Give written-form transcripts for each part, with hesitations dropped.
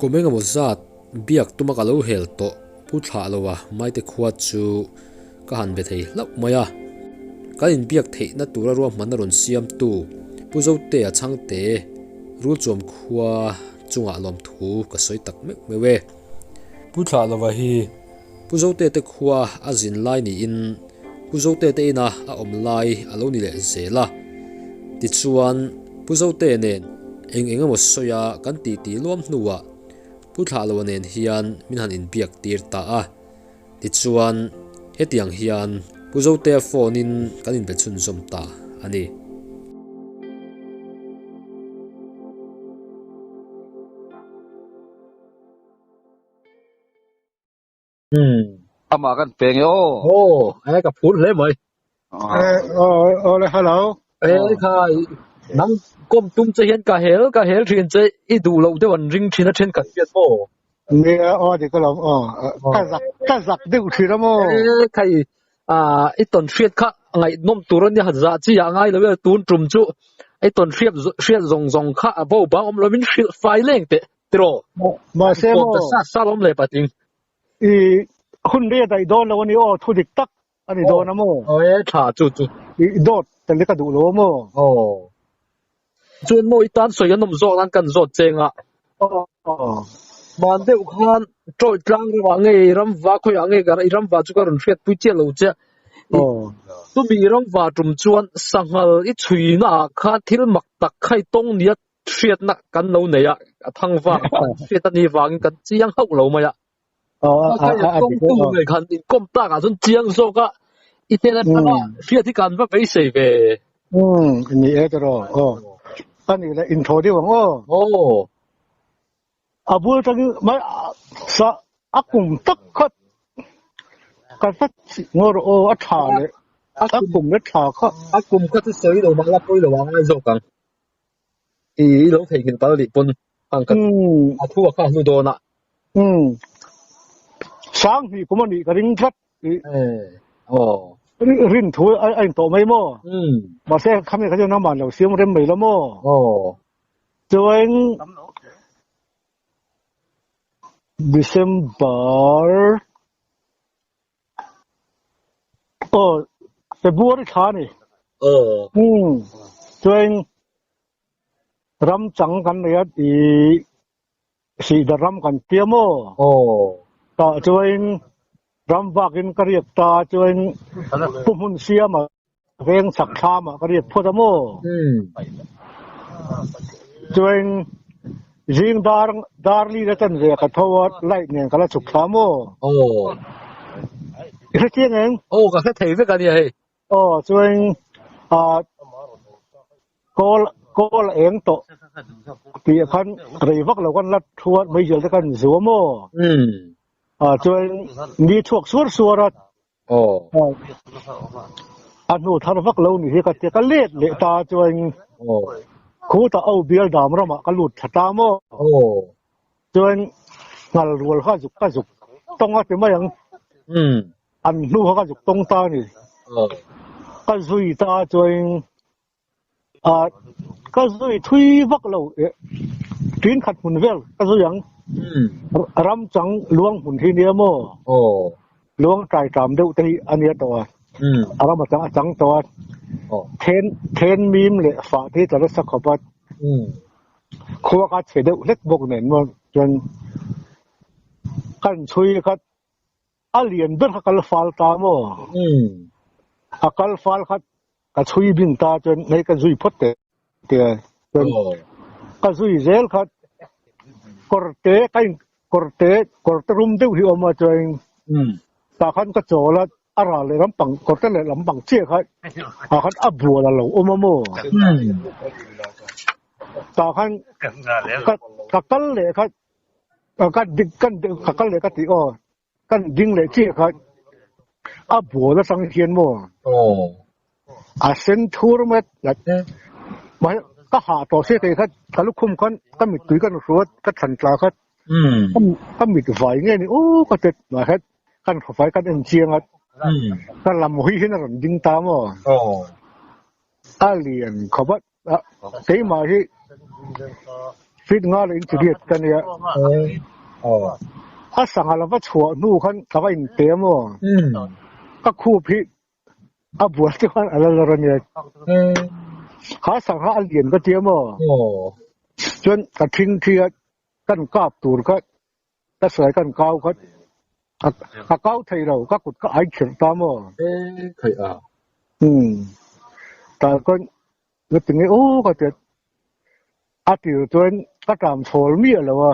ko menga mo zat biak tuma ka lo hel to pu thla lowa mai te khuwa chu ka han be thei lau maya ka in biak thei na tura ro man ron siam tu pu zo te a chang te ru chom khuwa chunga lom thu ka soi tak me we pu thla lowa hi pu zo te khuwa a zin lai ni in pu zo te ina a om lai a lo ni le zela ti chuan pu zo te nen eng mo soya kan ti lom nuwa pu thla lo nen hian min han in biak tir ta a ti chuan hetiang hian pu zo te phone in kan in be chun som ta ani ama kan peng yo ai ka phun le mai hello khai nang kom tum che hian ka hel thin che I du lo de wan ring thina then ka piat mo ne de ko lo ka zak de u thira mo khai I ton fiat kha ngai nom turon ni hadza chi ya ngai lo tun trum chu I ton fiat zong kha bo ba om lo min fai leng te tro ma se mo sa lom le pating I hun re dai don lo ni thu dik tak ani do na mo tha chu I dot te le ka du lo mo chuan mo itan soya nom zo lan kan zo chenga man deuh khan troi tlang wa nge ram wa khoi ange gar ram wa chu ka ron fiat pui che lo che tu mi ram wa tum chuan sangal I chui na kha thil mak tak khai tong nia fiat na kan lo ne ya thang wa fiat ani wang kan chiang hau lo ma ya tong tu nge khan in kom ta ka chun chiang zo ka itena ta fiat kan va bei sei ve ni e ro ani la intro de wang abul tang ma sa akum tak khat ka fat ngor a tha le akum le tha kha akum ka tu soi lo ma la poi lo wang ai zo kang I lo thei kin pal li pon ang ka a thu ka nu do na sang hi kuma ni ka ring that rin thu ai to mai mo ma se khame ka jo na man lo siam rem mai lo mo join December February kha ni join ram chang kan ya I si da ram kan tia mo ta join ram wakin kariat ta join pumun sia ma veng sak kha ma kariat pho da mo join jing darli da tan ze ka thawat lai ne kala chuk kha mo I chieng eng ka thei ve ka ni he join kol eng to ti khan rei vak lo kan lat thuat mai jel kan zo mo join ni thuak surat anu thar vak lo ni he ka te ka let le ta join khu ta au bial dam ra ma ka lut thata mo join ngal rual kha juk tong a te ma yang an nu kha juk tong ta ni ka zui ta join ka zui thui vak lo tin khat hun vel ka zui yang ram chang luang hun thi ne mo luang trai tam deuh te ania to aram chang to ten mim le fa thi ta sa khabat khuwa ka che deuh lek bok nen mo chen kan chui khat alien ber kal fal ta mo akal fal khat ka chui bin ta chen nei ka zui phot te ka zui zel khat korte rum deuh hi oma chen ta khan ka chola ara le lampang korte le lampang che khat khat abu la lo oma mo ta khan ka kal le khat ka dik kan ka kal le ka ti kan ding le che khat abu la sang hian mo a sen thur met la ma ka ha to se te khat ka lu khum kan ka mi tui kan ruat ka than tla khat ka mi vai nge ni ka te ma khat kan khofai kan en chiang at kan lam hui hin ron ding ta mo alien khobat te ma hi ฟิตงาเลยอินทีเรียกันเนี่ยอ๋อสังหารว่าชัวนู่ขันแต่ว่าอินเตียมก็คู่พิบัวที่ขันอะไรเนี่ยสังหารเลียนก็เตียมจนกระทิ้งเทียกันกาบตูดก็แต่สวยกันเกาก็เกาไทยเราก็กุดก็ไอเขียนตามเคยแต่ก็นึกถึงไอ้โอ้ก็จะอาทิตย์ตัวนี้ก็ตามโซลมีอะไรวะ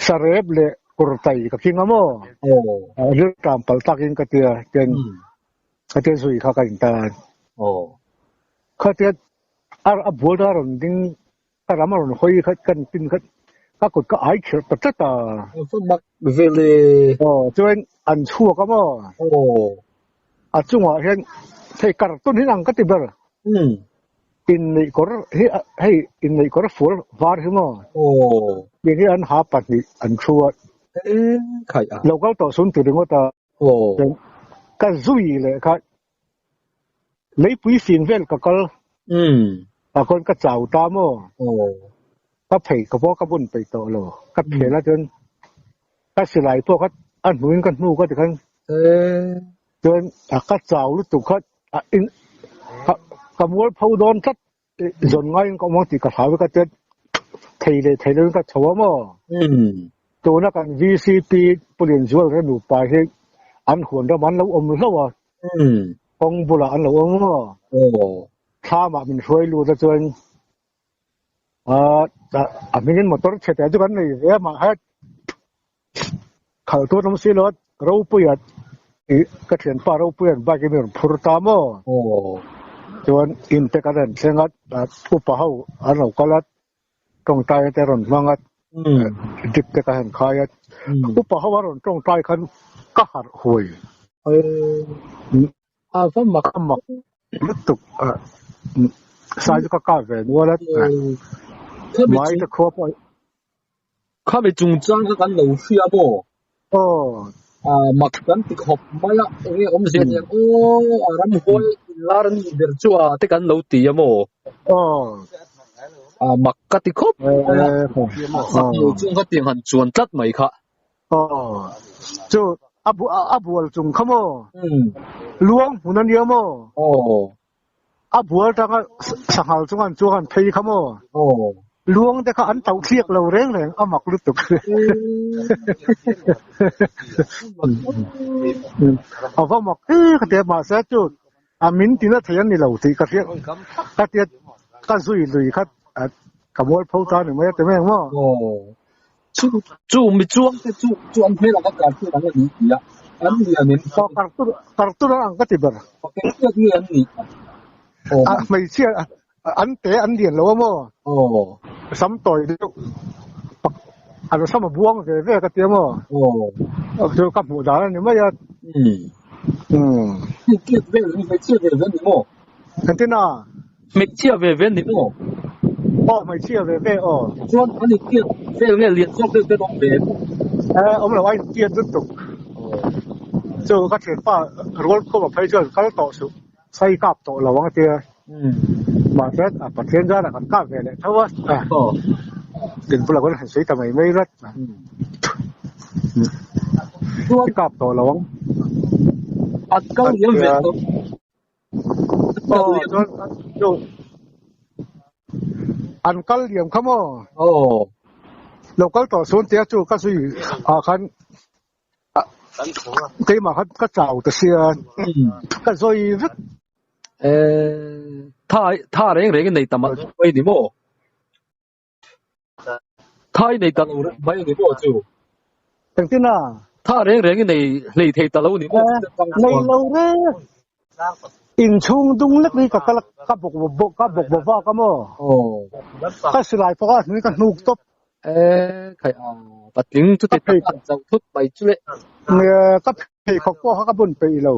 สเรบเลยกุรไตก็คิงอ่ะมั้งเรื่องตามปัลตักินก็เตียสุยข้ากันตาเขาเตียบัวดารอนดิ้งแต่ละมันหอยกันกินก็กุดก็ไอเขียนปัจจุบันฝนมักเวลตัวนี้อันชั่วก็มั้งจังหวะเห็นที่การ์ตูนที่นั่งก็ติดบ่อินนี่ก็ให้อินนี่ก็ฟูลวาร์ใช่ไหมอย่างนี้อันหาปัจจัยอันชัวใครเราก็ต่อสู้ตัวเองว่าก็จุยเลยครับเลยปุ้ยฟินเวลก็คนก็เจ้าตามก็เผยก็พอก็บุญไปต่อเลยก็เผยแล้วจนก็สลายพวกก็อันหนุนกันนู่ก็จะกันจนก็เจ้ารู้ตุกก็อินกำวัวพูดโดนทัดจนง่ายก็มองติกระถางก็จะไทยเลยก็ชัวร์มั้งตัวนักการ VCP เปลี่ยนช่วยกันดูไปให้อันหัวเรามันเราอมแล้วว่าคงบุหรี่อันเราอมว่าถ้ามันช่วยรู้จะจนไม่งั้นมอเตอร์เฉยๆจุกันเลยเอ๊ะมาให้เขาตัวน้ำซีรถเราเปลี่ยนก็เขียนป่าเราเปลี่ยนบ้านก็มีพูดตามมั้งจนอินเตอร์กันเสียงอุปหาอันเราก็ละตรงใจแต่รอนมังดิบเตกันขายอุปหาวันตรงใจกันก็หัดหวยฝนมักลุตุกสายก็ก้าวไปนัวแล้วไม่จะครบข้าไปจุงจ้างกันเราเสียบ่มักกันติดขอบมาละผมเสียเนี่ยรำหวยลาร์นี่เดือดชัวติกันเราตีอะโมมักกันติดขอบอยู่จุงก็เตียงหันชวนจัดไหมคะจู่บัวจุงขโมล้วงหูนั่นเดียวโมบัวจังสังหารจุงกันจวนเพย์ขโมล้วงแต่เขาอันเต่าเทียกเราเร่งเลยหมักลุตุกว่าหมักก็เดี๋ยวมาเสียจุดมินที่นั่นเทียนนี่เราที่ก็เทียก็เทียก็ซุยลุยก็ขโมยพูดตอนหนึ่งไม่แต่ไม่ว่าจู่ไม่จ้วงแต่จู่อันเพลเราก็การที่เราไม่ดีอ่ะอันนี้อันนี้ก็การ์ตูนอันก็ติดบ่โอเคเรื่องนี้อันนี้ไม่เชื่ออันเตะอันเดียนแล้วว่ามั้งซ้ำต่อยเดียวอันนั้นซ้ำมาบ้วงเสียก็เตี้ยมั้งเจอกับหัวด่าเนี่ยไม่ยากเกี่ยวเรื่องไม่เชื่อเรื่องนี้มั้งกันที่น่ะไม่เชื่อเรื่องนี้มั้งไม่เชื่อเรื่องชวนอันนี้เกี่ยวเรื่องเรียนจบเรื่องต้องเรียนผมเลยว่าเกี่ยวตุกเจอก็เห็นป่ะรถก็แบบไปเจอเขาต่อสู้ใส่กับต่อระวังเตี้ยมาเสร็จประเทศจ้าละกันก้าวไปเลยเพราะว่าถึงพวกเราก็เห็นสีทำไมไม่รัดที่กับต่อระวังอัดก้าวยังเวียนตัวอันกัลเลียมขโมเราก็ต่อสู้เตี้ยจู่ก็สู้คันที่มาคันก็เจ้าตัวเสียก็สู้他人你抌乜喂你麼？他你抌我咪你麼做？等陣啊！他人你提抌佬你麼？你佬咧，現衝動力你個บุกว่า咁麼？ก็สลายเพราะว่านี่ก็นุกตบใครปัดถึงทุกทีจะทุกไปจุเลยเนี่ยก็เพย์เขาก็บุญไปเรา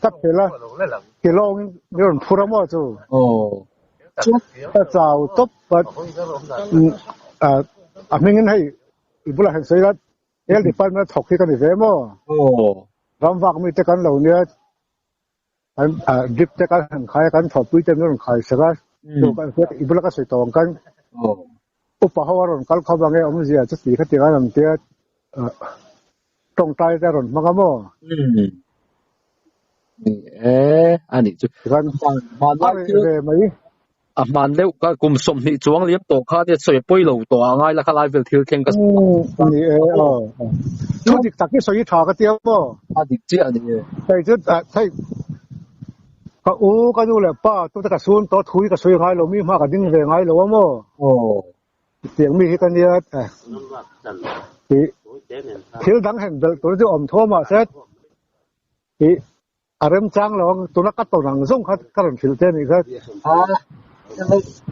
ก็เพย์ละที่เราเนี่ยพูดมาจู่ก็จะเอาตบปัดไม่งั้นให้อีบุรุษเห็นเสียแล้วเอลดิปันมาถกที่กันอีกแล้วมั้งรำวักมีแต่กันเราเนี่ยดิบแต่กันขายกันถอดปุ้ยแต่ไม่ต้องขายสักดูกันเพื่ออีบุรุษก็สวยตรงกัน อุปหารอนกัลเขาบางไงผมเสียจะสีขัดตีกันเตี้ยตรงใจแต่รอนมันก็มั่วนี่อันนี้จุกันมันอะไรเลยไหมมันเร็วก็กลุ่มสมนิจวงเลี้ยงตัวข้าเนี่ยสวยปุ้ยเหล่าตัวง่ายแล้วก็ไล่เวลทิลเข่งก็นี่ชุดตักที่สวยถากระเตี้ยมั่วอันนี้เจ้านี่ใช่ชุดใช่ก็ก็ดูแหละป้าตัวตะกซูนตัวทุยก็สวยง่ายเรามีมากกับดิ้งเลยง่ายเราว่ามั่วเสียงมีที่กันเยอะทิลดังเห็นตัวที่อมทั่วมาเสร็จอารมณ์จังเราตัวนักตัวหนังส่งคัดกันทิลเต้นี่ครับ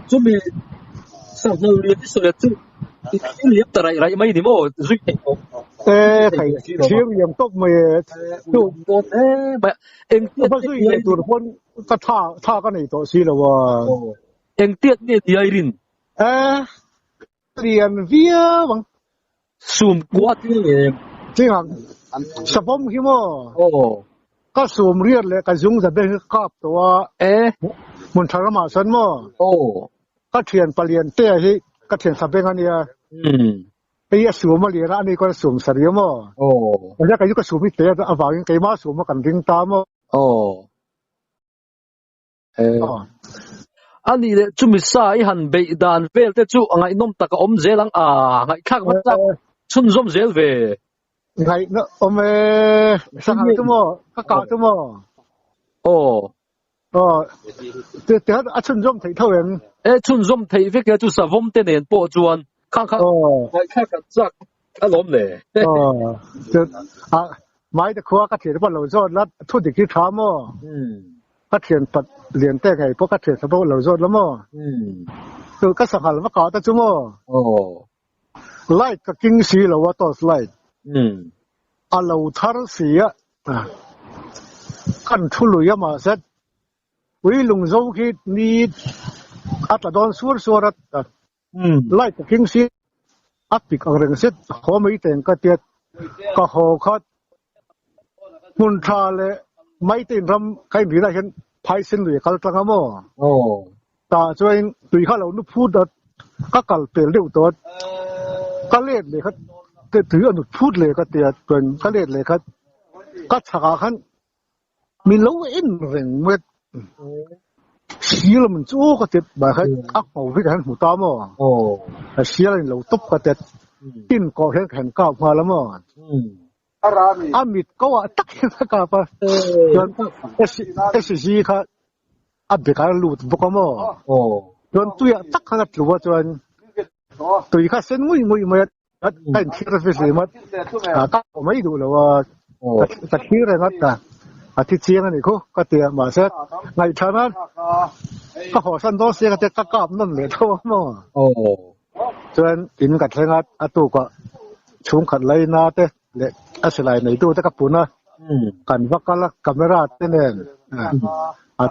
จุมีสักหนึ่งเรียนที่สุดจุเรียบแต่ไรไม่ดีมั้งจุใครเชี่ยวยังตกมาจุตัวแบบเองเพราะสุดเลยตัวคนก็ท่ากันในตัวซีแล้วว่าเองเตี้ยเนี่ยดีไอรินเรียนวิทย์บังซูมกวาดนี่จริงอ่ะสปอมขี้โม่ก็ซูมเรียนเลยก็ยุ่งจะได้ครอบตัวมันทรมานสันโม่ก็เทียนปเรียนเตี้ยที่ก็เทียนสับเป็นกันเนี่ยไอ้สูมมาเรียนอันนี้ก็สูมเสียโม่แล้วก็ยุก็สูมไม่เตี้ยเอาฝ่ายยังไงมาสูมมากันดิ้งตามโม่อันนี้เลยจุมิสายหันเบยดานเวลแต่จุไงน้องตะกอมเจลังไงข้างมันจังชุนซอมเจลเวไงเนาะอมสังหารตัวโม่ก็กาตัวโม่เดี๋ยวชุนซอมถ่ายเท่านั้นชุนซอมถ่ายเวก็จุสาวมเตเนนปอจวนข้างไงข้างกันจักอารมณ์เลยไม่แต่ขัวก็เถียนว่าเราจอดแล้วทุกทีคิดถามโม่ก็เถียนปัดเรียนแต่ไงพวกก็เถียนสมบูรณ์เราจอดแล้วโม่ตัวก็สังหารว่ากาตัวจุโม่ไล่ก็กิ้งสีเราว่าตัวไล่เราทาร์เสียกันทุลุยมาเสร็จวิลุงโจคิดนี่อัตโดนสวดไล่ก็กิ้งสีอัพพิกอะไรกันเสร็จเขาไม่แต่งก็เตียก็หอคัดมุนทาเลยไม่ติดรำใครมีได้เห็นไพ่สินเลยกัลตังมั่วแต่ช่วยตุยข้าเรานุพูดก็กัลเปลี่ยนเรื่องตัวก็เล่นเลยครับถืออนุพูดเลยก็เตียเป็นก็เล่นเลยครับก็ฉากขันมีโลอินเร่งเมื่อเสียแล้วมันจู้ก็เตียแบบให้อักเอาไปกันหูตามั่วเสียแล้วเราตุ๊บก็เตียกินก็แข็งก้าวมาแล้วมั่วอามิดก็ว่าตักยังกับปะจนSCค่ะอับเบการลูดบุกมั่วจนตัวตักขนาดตัวจนตัวข้าเส้นงุยมาไอ้ที่เราไปซื้อมาก็ไม่ดูเลยว่าตักที่อะไรนัดกันอาทิตย์เชียงนี่ก็เตรียมมาเสร็จไงท่านั้นก็หัวสั้นตัวเสียก็จะกลับนั่นเลยทั่วมั่วจนอินกัดเทงัดอาตุก็ชุ่มขัดเลยนาเต้เลยอาศัยในตู้ตะกับปุ่นนะกันวักกันละกัมเมราเต้นเอง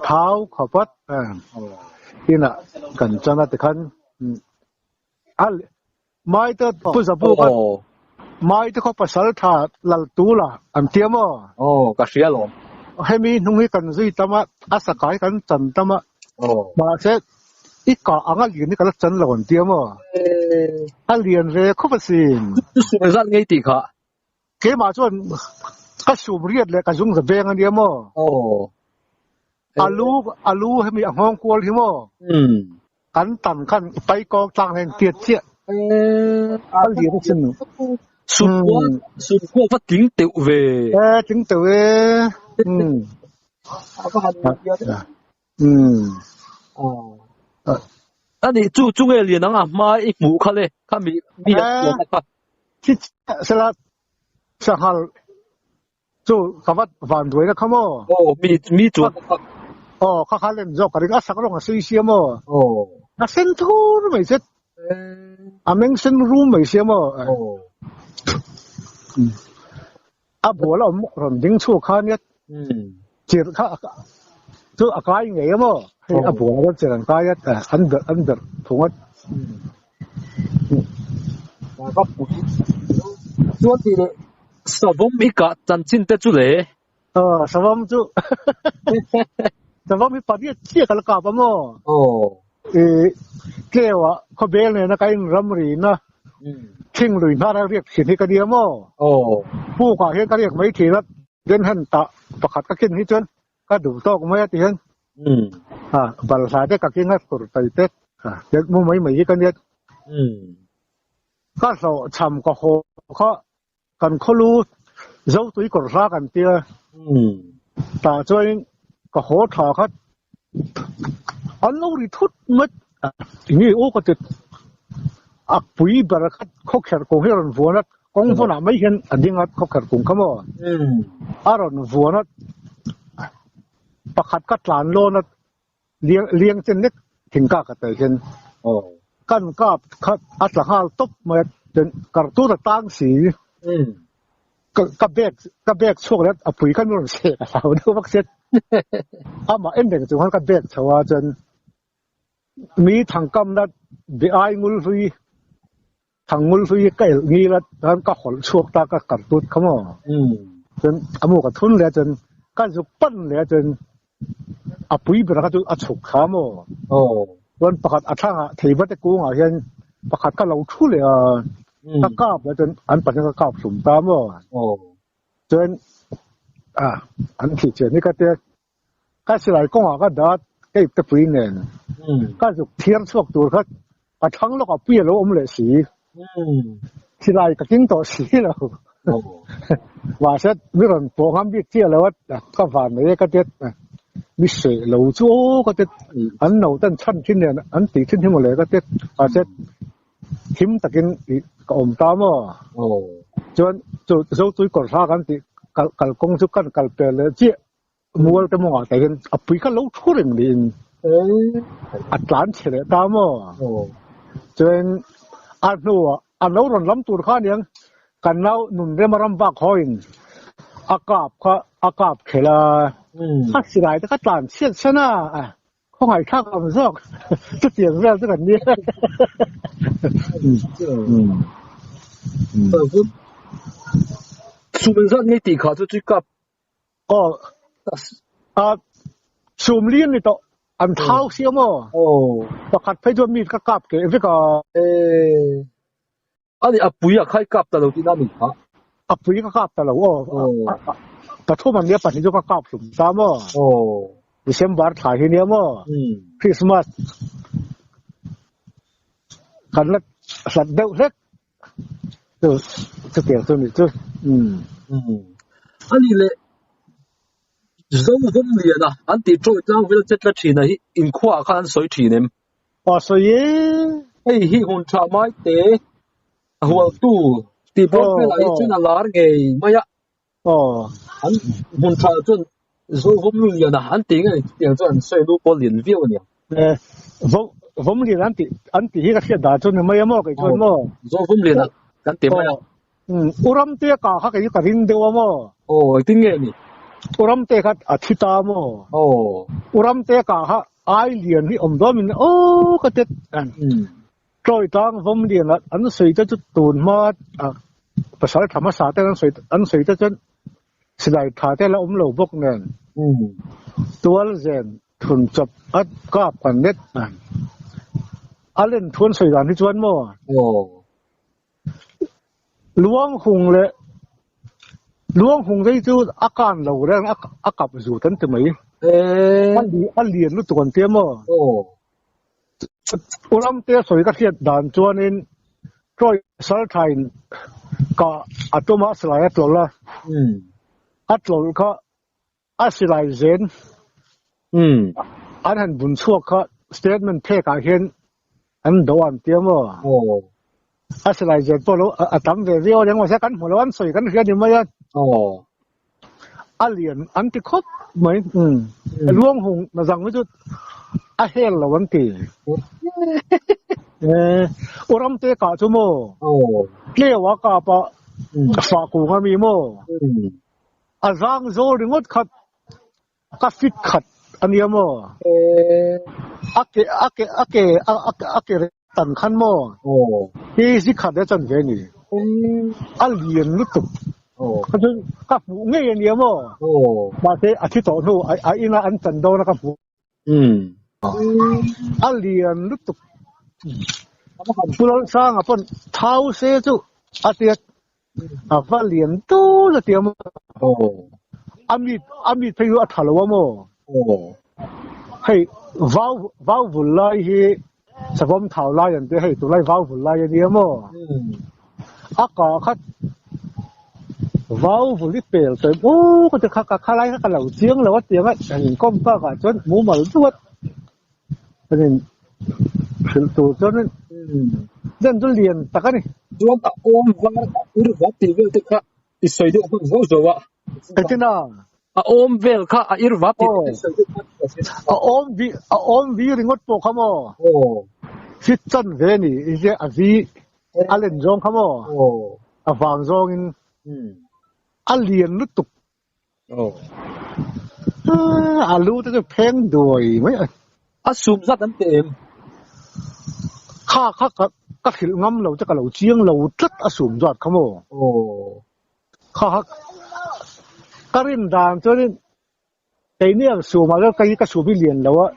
เท้าขอบวัดที่น่ะกันจังนั้นแต่คันไม่ต้องพูดสับพูดไม่ต้องเขาภาษาท่าลัลตูล่ะอันเทียมก็เสียหรอให้มีนุ่งให้กันซิตามะอาศัยกันจันตามะมาเสร็จอีกก็อ่างเรียนนี่ก็จันหล่นเทียมเรียนเรื่องข้อภาษาสุดยอดไงตีค่ะเกี่ยมาจนก็สูบเรียดเลยก็ยุ่งกับเบงอันเดียวมั้งอาลูให้มีห้องครัวที่มั้งกันตันกันไปกองต่างแห่งเตี้ยเจี๊ยเรียนที่นึงสุดขั้วฟัดถึงเต๋อเวถึงเต๋อเวอันนี้จู่ๆเรียนนั่งมาอีกหมู่เขาเลยเขามีอะไรที่สลัดสหารจู่กับว่าฝันด้วยนะเขามั้งมีจุดเขาเล่นจอกกันก็สักรองซื้อเสียมั้งเส้นทูร์ไม่เสร็จเมงเส้นรูมไม่เสียมั้งบัวเราหล่นดิ้งชั่วข้าเนี่ยจีบข้าจู่อากาศยังไงมั้งบัวเราเจริญกายอันเดอร์ถูกไหมก็ปุ๋ยส่วนที่สวมมีกะจันชินเตจุเลยสวมจุสวมมีปาร์ตี้เชี่ยกันละกับมั้ง เกลียวเขาเบลเนี่ยนะกันรำรีนะทิ้งลุยน่าเรียกสิ่งที่กระเดียมผู้ก่อเหตุก็เรียกไม่ทีละเดินหันตะประคัดก็กินที่จนก็ดูโต๊ะไม่ได้เห็นบาลสาได้ก็กินก็กดไปเต็ดเด็กมุ่งไม่กันเนี่ยก็สอชำก็โหเขากันเขารู้เจ้าตัวกดรากันเตี้ยแต่ช่วยก็โหถอเขาอันนู้นทุกมัดนี่โอ้ก็จะปุ๋ยบาร์คัดเขาแข่งกงให้เราหัวนัดกงพวกนั้นไม่เห็นอันนี้งัดเขาแข่งกงเขาบอกเราหัวนัดประคัดกัดหลานโลนัดเลี้ยงเส้นเล็กถึงกากระเตยเช่นกันกับอัตราห้าตบมาจนกระตุ้นตั้งสีกับเบกช่วงนั้นปุ๋ยขั้นนู้นเสียเราดูวัคซีนมาเอ็นเด็กจุดนั้นกับเบกชาวจนมีทางกำนัดเบียร์งูลุยทางงูลุยก็งี้ละนั้นก็ขนช่วงตาก็กระตุ้นเขาหมอจนอมูกระทุนเลยจนก็จุกปั้นเลยจนปุ๋ยเป็นอะไรก็จุกฉุกขาหมอวันประคัดช่างที่วัดตะกูเห็นประคัดก็เราทุ่เลยตะกาบแล้วจนอันปัจจุบันกาบสุ่มตามหมอจนอันที่เจนี่ก็เจอก็สลายกงก็ดัดก็อีกตะปุยเนี่ยก็จุกเทียนช่วงตัวเขาปะทั้งแล้วก็เปี้ยแล้วเลยสีสลายก็กิ้งต่อสีแล้วว่าเสร็จไม่รอนโปรแกรมบิ๊กเที่ยวแล้วก็ผ่านไปก็เจอมิเสกเหลาจู้ก็จะอันเหนาตั้งชั้นที่เนี่ยอันตีขึ้นที่หมดเลยก็จะอาจจะหิมตะกินก็อมตามจนจุดก่อนซากันตีกัลกงจุกันกัลเปลือยเจี๊ยมัวแต่มองแต่กันปุ๋ยก็เหลาทุ่งดินอัดหลานเฉลยตามจนอันนู้อันนู้รอนล้ำตัวข้าเนี่ยกันเล่าหนุนเรื่องมารำบากคอยอากาศก็อากาศเขลาถ้าสิไรแต่ก็ต่างเชี่ยชนะเขาหายข้าวกับมันซอกจะเสียงเรื่องสักกันนี้สุมันสันนี่ตีขาจะจุกับซูมเลี้ยนนี่ต่ออันเท้าเสียมั้งประคัดไปจนมีดก็กลับเกะก็อันนี้ปุ๋ยใครกลับตลอดที่นั่นนี่ฮะปุ๋ยก็กลับตลอดแต่ทั่วมันเนี้ยปัจจุบันก็กลับสุ่มตามดิเซมบาร์ถ่ายที่เนี้ยคริสต์มาสกันละสัตว์เด็กเล็กจะเกี่ยวตัวนี้ตัวอันนี้เลยเราผมเรียนนะอันที่โจทย์เราเวลาจะละทีนะอินขวาขันสวยทีเนี่ยสวยไอ้ที่หุ่นชาไม้เตะหัวตู้ที่บอกเวลาที่นั่นลาร์ไงไม่ยะอันหุ่นชาจนเราผมเรียนนะอันที่ไงอย่างจนสวยรูปเรียนวิวเนี่ยผมเรียนอันที่ที่ก็เสียดายจนไม่ยอมก็จนมั้งเราผมเรียนนะกันเต็มเลยอุรัมเตะกาเขาก็ยังกระดิ่งเดียวมั้งถึงไงนี่อุรัมเตะก็อาทิตย์ตามอุรัมเตะกาเขาไอเลียนที่อมดอมินก็เด็ดโดยทางผมเรียนละอันสวยจะจุดตูนมาภาษาธรรมศาสตร์แต่อันสวยจะจนสลายถ่ายแต่ละเหลาบกเนี่ยตัวเจนทุนจับกาบกันเน็ตเล่นทวนสวยกันที่ชวนมั้งล้วงหงเลยล้วงหงได้จูดอาการเราเรื่องอากาศอยู่ตั้งแต่ไหนอันเรียนรู้ตัวเตี้ยมั้งอุรัมเตี้ยสวยก็เทียดด่านจวนนินก็สารไทยก็อัตมาสลายตัวละอัตโหลก็อัสลายเซนอันหันบุญชั่วก็สเตทเมนต์เทกาเห็นอันโดนเตี้ยมั้งอาศัยเจ็บปวดทำเรื่องยังว่าใช้กันหัววันสวยกันเรื่องนี้ไม่ยันเรียนอันที่ครบไหมล่วงหงมาสั่งไม่จุดเฮลละวันที่อุรัมเตะกาจุโมเลี้ยวกาปะฝากกูก็มีโมร่างโจริงดขัดก็ฟิตขัดอันนี้โมอักเกตันขันโมที่สิขัดได้จนเวนี่เรียนรู้ตัวเขาจะกับผู้เงี้ยเนี่ยโมมาเตะอาทิตย์ต่อหนูไอ้น่าอันจันโดนะครับผู้ alien lu tu pulau sang apa tahu saya tu atiat apa alien tu la tiam amit payu athalawa mo hey vau vulai hi sabom thau lai yan te hey tu lai vau vulai yan dia mo aka khat vau vuli pel te ko te kha lai kha lau chiang lo tiang a hin kom ka chon mu mal tuat nên tu cho nên dân tôi liền tắc này chuan a om var ir vat ti vel te kha i soi de ko zo zo wa cái thế nào a om vel kha a ir vat ti om vi ringot po khamo fit chân về nè cái a vi alen zong khamo a vàng zong in a liền nút tục a lu te pheng đuổi mấy a sum zat an tem khá các kiểu ngắm lâu chắc là lâu chiêng lâu rất à sủng giọt không ồ khá các riêng đàn cho nên cái này sủng mà cái sủng bị liền lâu á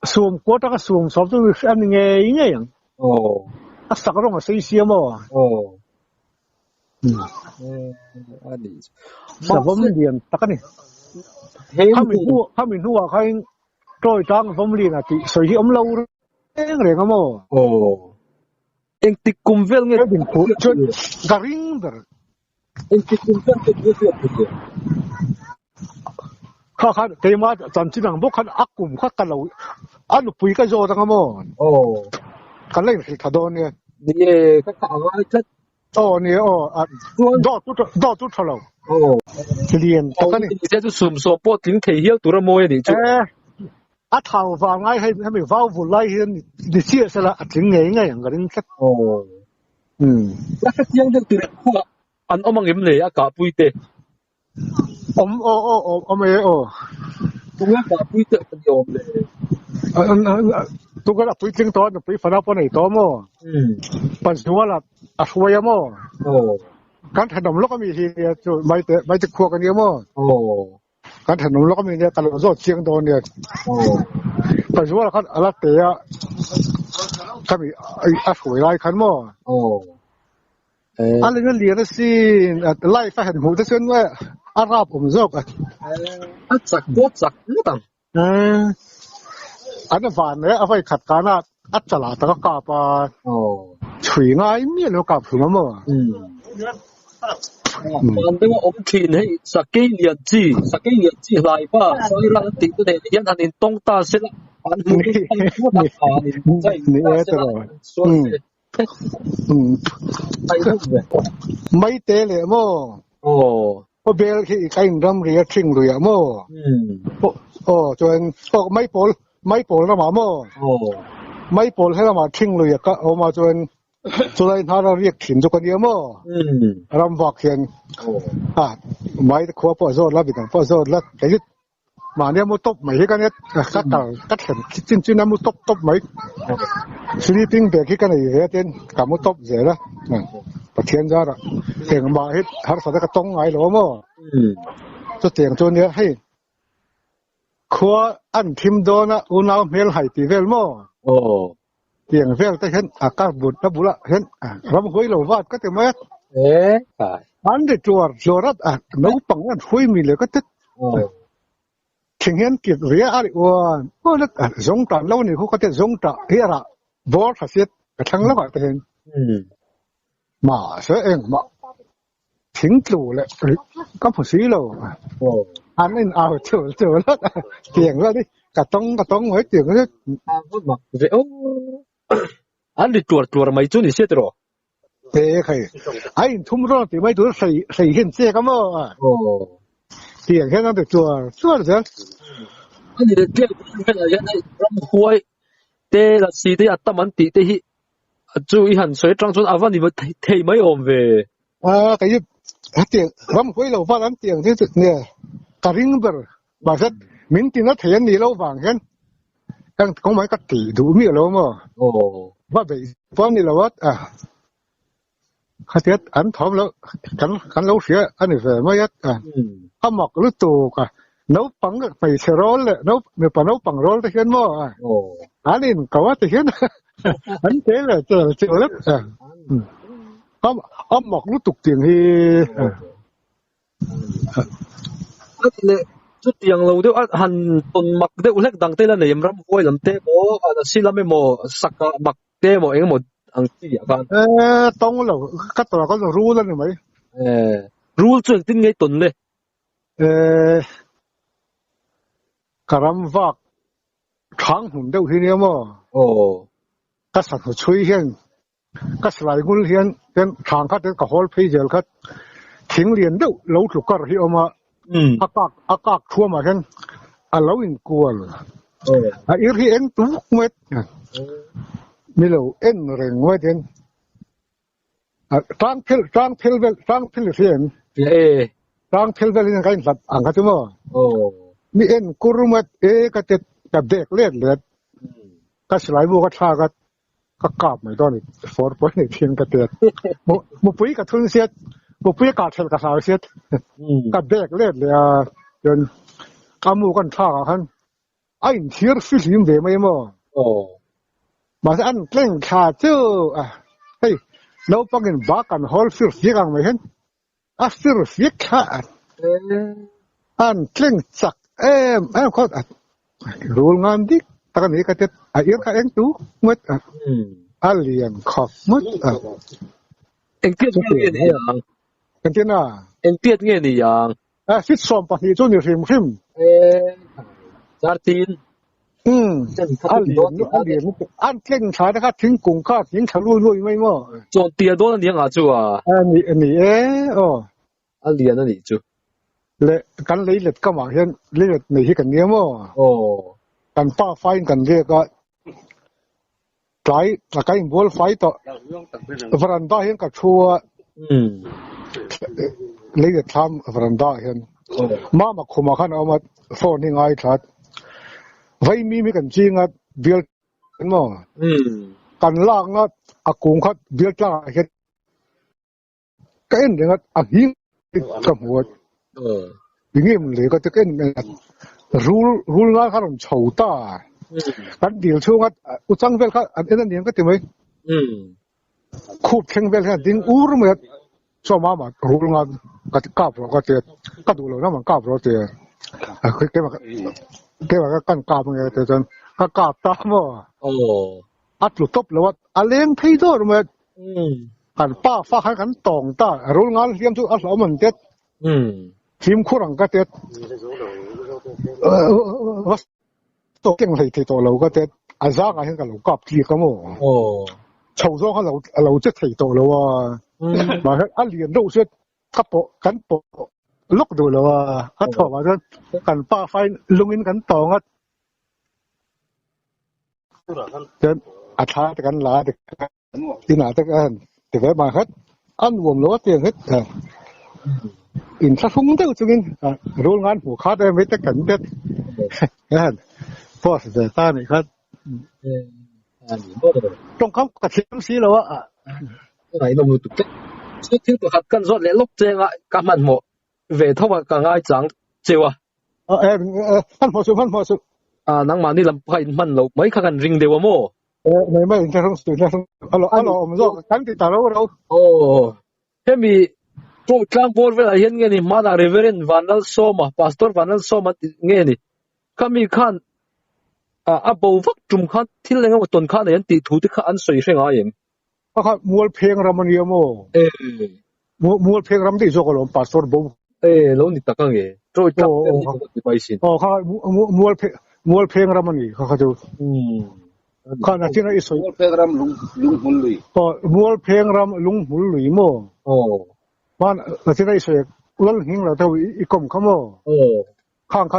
sủng quá chắc sủng sắp tới anh nghe ý nghe vậy à sắc nó mà xây xiêm mà sắp vẫn liền tắc này hắn mình hùa khai trôi trăng phong liền à thì sợi hi lâu cái này không mà anh tích cùng vel nghe bình phú chơi garing der anh tích cùng vel cái gì khá cái mà chẳng chỉ là bốc khăn ác cùng khá cái lâu anh bùi cái rồi đó không mà cái này thì thật đó nè nè các bạn nói chất nè đó tu thằng lâu liền cái này sẽ tu sum so po tiếng thể hiện tu ra môi đi chứ à thầu vào ngay hay mình vào vụ lai hiện đi chia sẻ là tiếng nghe ngayอย่างcái cáchแล้วก็ยังจะตื่นหัวอันอมังเอ็มเลยอากาศปุยเตะเมย์ตรงนี้อากาศปุยเตะเป็นโยมเลยตัวก็ปุยจริงตอนปุยฝันเอาไปไหนตัวมั้งปัจจุบันละช่วยมั้งการถนนเราก็มีที่จะไม่จะควงกันเยอะมั้งการถนนเราก็มีเนี่ยการรถเชียงโดนเนี่ยปัจจุบันเราอะไรเตะก็มีช่วยไล่ขันมั้งอะไรเงี้ยเรียนสิไล่ไฟเห็นหูจะเส้นว่าอาราบผมโจกจักบวชจักนี่ต่างอันนั้นฝันเนี่ยเอาไปขัดการน่ะอัจฉริยะแต่ก็กลับช่วยง่ายมีอะไรกลับถึงมั้งมันเป็นว่าอมขีนให้สักกี่เดือนจีหลายป่ะ所以让ติดตัวเด็กยันอันนี้ต้องตาเสียละอันนี้พูดต่างๆใช่นี่ตลอดไม่เตะเลยมั้งพอเบลที่ใครรำเรียชิงเลยมั้งจนไม่โปลนะหมามั้งไม่โปลให้เรามาชิงเลยก็เอามาจนเลยถ้าเราเรียกขินจุกันเยอะมั้งรำวักเขียนไม่ขวบพอโซดแล้วบิดพอโซดแล้วแต่ยึดมาเนี่ยมุตบไม่ให้กันเนี่ยกัดเห็นจิ้นน้ำมุตบไม่สลีปิ้งเบรกให้กันเลยเห็นกับมุตบเสียละประเทียนจ้าละเสียงมาให้หาสัตว์กระต้องไงหรอมั้งจะเสียงตัวเนี้ยให้ขวบอันทิมโดนะอุณาเมลหายตีเวลมั้งเสียงเวลแต่เห็นอากาศบุตรบุระเห็นรำคุยเราวาดก็แต่เมื่ออันเดียวจวดน้องปังอันคุยมีเลยก็ติดถึงเห็นกิจเรียอะไรวะก็เล็กสงตาแล้วนี่เขาก็จะสงตาเฮียระบอสเสียกระทั่งแล้วก็เห็นมาเสียเองมาถึงจู่เลยก็ผู้ซีเราอันนี้เอาเจอแล้วเสียงแล้วดิกระต้องไว้เสียงแล้วอันนี้ตัวไม่จุนี่เสียตัวเฮ้ยไอ้ทุ่มร้อนตีไม่ตัวใส่เห็นเสียกันมั้งเสียงแค่นั้นแต่ตัวเสียอันนี้เกี่ยวกับอะไรเนี่ยรำห้วยเตะละสีที่อัตมันตีเตะที่จู่อีหันสวยจังจนอาวันนี้มันเทไม่อมเวก็ยึดเตียงรำห้วยเราฟังนั้นเตียงที่สุดเนี่ยกระริ่งเบอร์บางสัตว์มินตีนัดเทียนนี่เราฟังเห็นยังคงไม่กระตีดูมีอะไรมั้งว่าไปฟังนี่เราว่าข้าเทียนอันทอมแล้วกันเราเสียอันนี้เสียไม่ยัดข้าหมอกรู้ตัวกะ nấu bằng phải xe roll nấu nếu mà nấu bằng roll thì hiện mò anh đi có thì hiện anh thế là chờ lắm ông mọc lúc tục tiền thì le chu tiang lo de han ton mak de ulek dang te la nem ram koi lam te mo silam mo saka mak te mo eng mo ang ti ya kan tông là cắt tao có rule lên rồi mấy rule chu tin ngai ton le karam vak thang hun đâu thì nhiều mà cắt sạch chui hiền cắt lại ngul hiền hiền thang cắt cái hol phi gel cắtทิ้งเรียนđâu lâu chụp cái hi mà akak thua mà hiền lâu in cuốn ir hi en tu met mi lo en reng met hiền trang phil hiền trang phil vel in cái sat ang cái mà mi en kurumat cái tết cái dek len let cái slide bu cái tha cái cáp mai đó ni for point ni thiên cái tết mo pui cái thun xiết mo pui cái thel cái sao xiết cái dek len le jön cái mu cái tha cái anh thier film về mai mà mà anh keng kha chứ hey lâu bằng in bác anh hol phil phía gang mai hen phil phía kha anh keng chắc em có rule ngan dik takan ni katet air ka eng tu met alien khop met eng tiet nge ni yang kentina eng tiet nge ni yang fit som pa ni chu ni film jartin alien an keng cha da ka thing kung ka thing thalu lui mai mo chon tia do ni nga chu ni alien ni chu le kan lấy lệch các bạn hiện lấy lệch này thì cần nhiều mà cần pa phai cần gì có cái là cái ball phai to veranda hiện cả chua lấy lệch tham veranda hiện mà không mà khăn ông mà phone đi ngay thật vậy mi cần chi ngắt việc mà cần lang ngắt cũng khát việc là hiện cái này ngắt hiếm cầm nguồn 이게 내가 듣기엔 룰 하는 좋다. 난 딜초가 우장벨가 안에는 내가 때문에 쿠팽벨가 딩 우르면 저마마 룰가 같이 까불어 같이 까둘러 나만 까불어 때 그게 깐 까불어 때전 까깝다 뭐 아틀 톱로 알랭 페이도 그러면 간 빠파 간 똥다 룰가 리엄주 알로면 때ทีมคู่หลังก็เต็ดว่าตัวเก่งเลยที่ตัวเราก็เต็ดอาซาก็เห็นกับเรากับที่ก็มั่วชาวโซ่เขาเราจะที่ตัวเราว่ามาให้อันเรียนรู้เสร็จกับโปกันโปลุกดูเราว่าเขาถอดมาจนกันป้าไฟลุงอินกันต่องัดจนอัฐาตะกันลาตะที่หนาตะกันแต่ว่ามาครับอันวงเราเตียงครับอินทรุงเท่าจุกินโรงงานหัวขาดไม่ได้กันเด็ดนั่นพอเสียตานี่ครับตรงเขากระเทียมสีแล้วอ่ะไหนลงมือตุกเจ๊สุดที่ตัวขัดกันรถเละลบเจ๊งอ่ะกำมันหมดเวทเท่ากับกางไอ้จังเจ้าวะท่านพอสุนังมานี่ลำไส้มันเราไม่ขัดริงเดียวมั้งไม่อินทรุงสุดแล้วเราไม่รู้กันติดตาเราเฮ้มีโปรกลางบอลเวลาเห็นเงี้ยนี่มาดาเรเวอร์นวานัลโซมาพาสตอร์วานัลโซมาเงี้ยนี่ข้ามีขันบ่าววักจุ่มขันที่เลี้ยงว่าต้นขันเนี่ยติดถูที่ขันสวยเสียงอะไรอย่างก็ครับมัวเพลงรำมันเยอะมั้งมัวเพลงรำที่โจกลมพาสตอร์บ่าวแล้วนี่ตะกังเงี้ยโปรกลางที่ไปสิครับมัวเพลงรำมันนี่เขาจะข้าน่ะที่นั่นอีสวยมัวเพลงรำลุงหุ่นลุยมัวเพลงรำลุงหุ่นลุยมั้งบ้านที่ได้เสกล้นหิ้งเราเท่าอีกลมเขาโม่ข้างเขา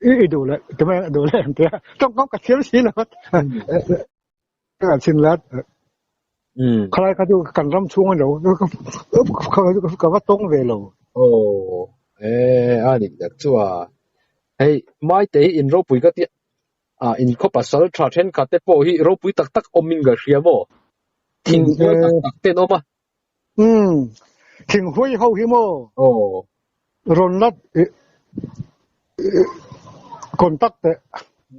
อีดูเลยจะไม่ดูเลยแต่ต้องกระเทียมสีแล้วก็ชินแล้วใครเขาดูกันรำช่วงเดี๋ยวเขาก็ต้องเวลอันนี้เด็กชัวเฮ้ยไม่แต่อินโรปุยก็ที่อินเขาปัสสาวะทราเชนกัดแต่พอฮีโรปุยตักอมิงกับเชียโม่ทิ้งตักเต้นออกมาทิ้งห้วยเขาหิโม่รอนนัด contacte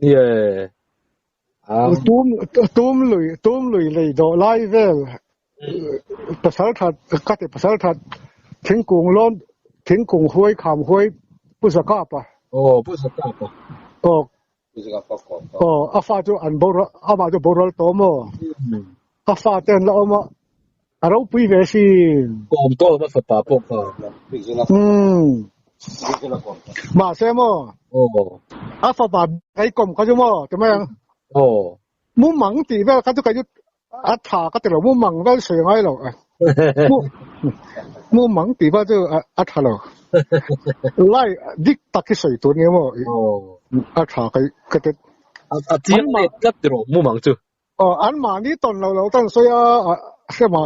yeah tum lui lei do lai vel pasal that ka te pasal that thingkung lon thingkung huai kham huai pusaka pa oh pusaka pa oh oh afa jo an bor ama jo boral to mo afa ten la oma aro pui ve si kom to ma fa pa po ka ma se mo oh afa ba kai kom ka jo mo te ma oh mu mang ti ve ka jo ka jo atha ka te lo mu mang ve se ngai lo mu mang ti ba jo atha lo lai dik takki soi to ne mo atha kai ka te chiang ma kat ro mu mang chu an ma ni ton lo tan soi se ma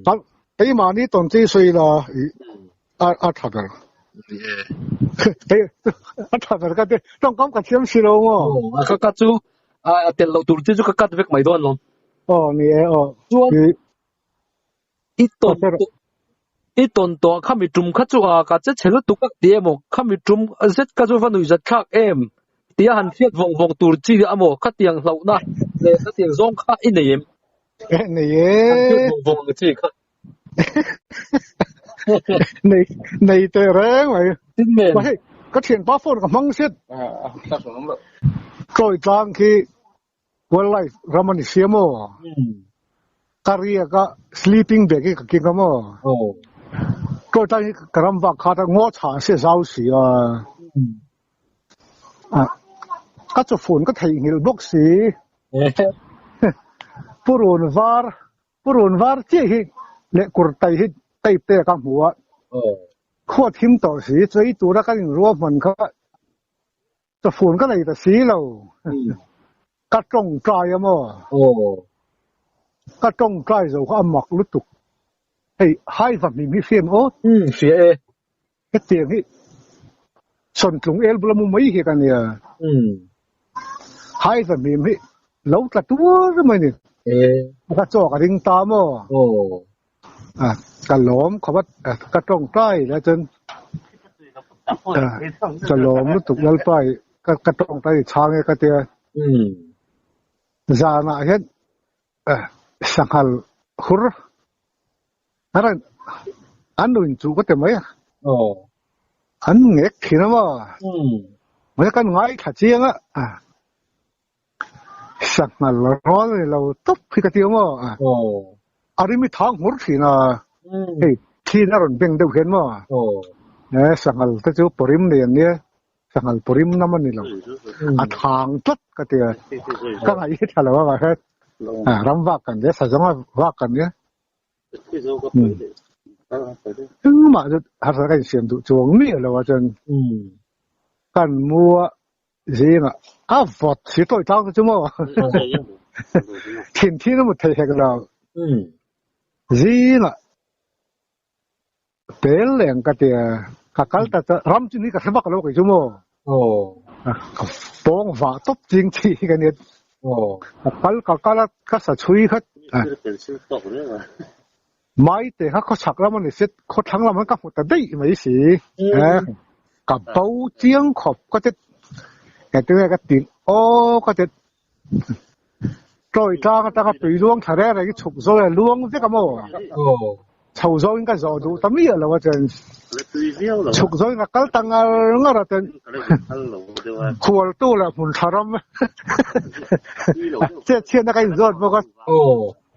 kan ei ma ni ton ti soi la atha ga atha ga ka te tong kam ka thiam si lo mo ka chu tel lo tur chu ka kat vek mai don lo ni iton to khami tum kha chu ka che chelo tu ka te mo khami tum zet ka chu van ui zat khak em tia han fiat vong tur chi amo khatiang hlau na le khatiang zong kha in nei vong chi kha nei te reng mai tin men mai ka thian pa phone ka mang set koi tang ki wildlife ramani siamo career ka sleeping bag ka ki ka mo koi tang karam va kha ta ngo cha se zau si ka chu phone ka thai hil box si purun var chi hi le kur tai hi tai te ka huwa kho thim to si chei tu ra ka ring ro man kha chu phone ka nei ta si lo ka tong trai mo ka tong trai zo ka mak lu tuk hei hai va mi fiam o fie cái tiền ấy sồn trúng el bula mu mấy cái này hai phần mềm ấy lâu cả tua rồi mà nè cái chỗ cái đinh tam cái lốm có bắt cái trồng trái là chân cái lốm nó tục lên trái cái trồng trái chang cái tia ra nãy hết sang hal khur anh nuôi chú có tiền mấy anh nghe khi nào mà mấy cái ngay thật chiang á sang hal rồi lâu tấp khi cái tiếng mà anh mới thang hút khi nào khi nào rồi bên đâu hiện mà nè sang hal cái chỗ porim này nè sang hal porim năm anh lâu thang tất cái tiếng cái này thật là vậy hết ram vác cái đấy sao giống vác cái đấy mà har sa kan siam tu chuang mi lo wa chen kan mua gì mà vọt chỉ tôi tao chứ mà thiên thiên nó một thầy cái nào gì mà bền lẹng cái tiền cả ta ram chứ cái thằng bác lâu cái chứ mà bông vả tóc chính trị cái này cả sa chui hết mai te ha chak la man set kho thang la man ka phut dei mai si ka bau chiang khop ko te cái ka tin o ko te troi ta ka tui luang thare ra ki chuk zo le luang ve ka mo chau zo in ka zo du ta mi la wa chen chuk zo na kal tang nga ra ten khol tu la mun tharam che chen na ka zo mo ka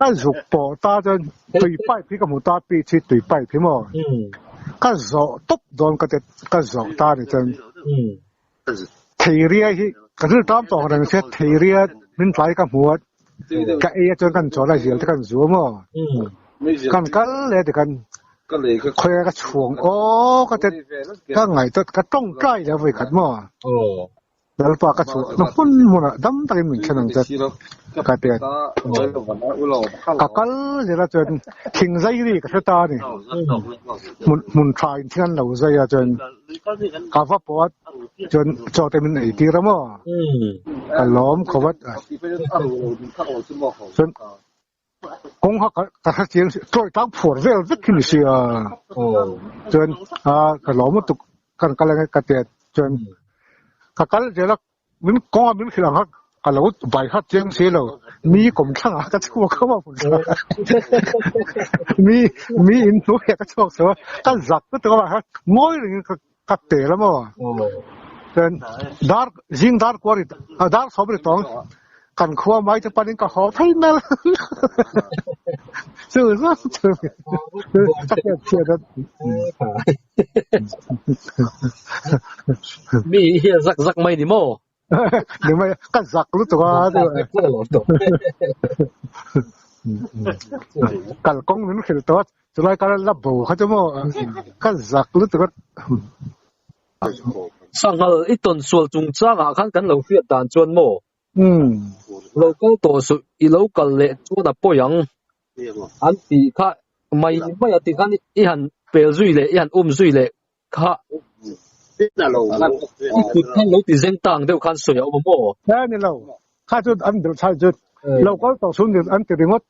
cái dục bỏ ta cho tùy bài phía cái một ta bị chỉ tùy bài phía mà cái gió tốc đòn cái gió ta thì chân thì ria hi cái thứ tám tổ này sẽ thì ria mình phải cái một cái ấy cho cái chỗ này gì cái gió mà cái này thì cái khoe cái chuồng ô cái ngày cái trông trai là vậy cái màแล้วปากกระสุนน้ำพุ่นมันอะดำตะกี้เหมือนแค่นั้นจะกระเตียกักกัลเดี๋ยวเราจนทิ้งใจดีกับตาเนี่ยมุนทรายที่นั่นเราใจจนกาฟ้าปอดจนจอเต็มไหนตีระมั้งกันล้อมเขาวัดจนกงหักกระทั่งเสียงตรอยตั้งผัวเวลวิกฤตเสียจนกันล้อมมันตุก kan kala ka te chen ka kal je la min ko min khilang ha ka lo bai ha cheng se lo mi kom thang ka chu ka ma pun mi in tu ka chok so ka zak ka to ha moi ring ka te la mo chen dar jing dar kwari dar sobre tong kan khwa mai te panin ka ho thai naซื่อซะta ke che daมีเฮียซักไม่ดิโม nhưng mà cắt giặc lúc đó cắt công nó khởi tốt rồi lại cắt lắp bầu hết chứ mà cắt giặc lúc đó 上下一頓數仲爭下看緊路飛彈轉麼？路高多數一路隔離做得不樣，安地卡咪有地看一行白水咧，一行暗水咧，卡。你看路地上當都看水有麼？哎，你路，看就安得菜就路高多數你安得的我，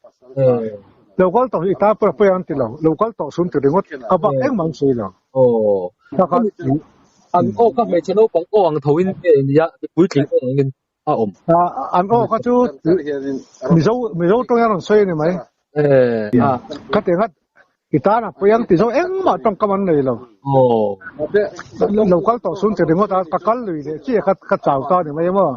路高多一打不安得路，路高多數得的我，阿爸硬忙水了。哦，那個。อันโอ้ก็ไม่ใช่โน้ปังโอ้อังทวินเนี่ยปุ๋ยทิ้งเงินอันโอ้ก็จูมีโจ้ตรงนั้นสวยนี่ไหมก็เดี๋ยวก็อีตาน่ะไปยังติดโจ้มาต้องกำมันเลยเราเราก็ต่อสู้จะถึงว่าตากัลเลยที่เขาจ่ายก้าวนี่ไหมมั้ง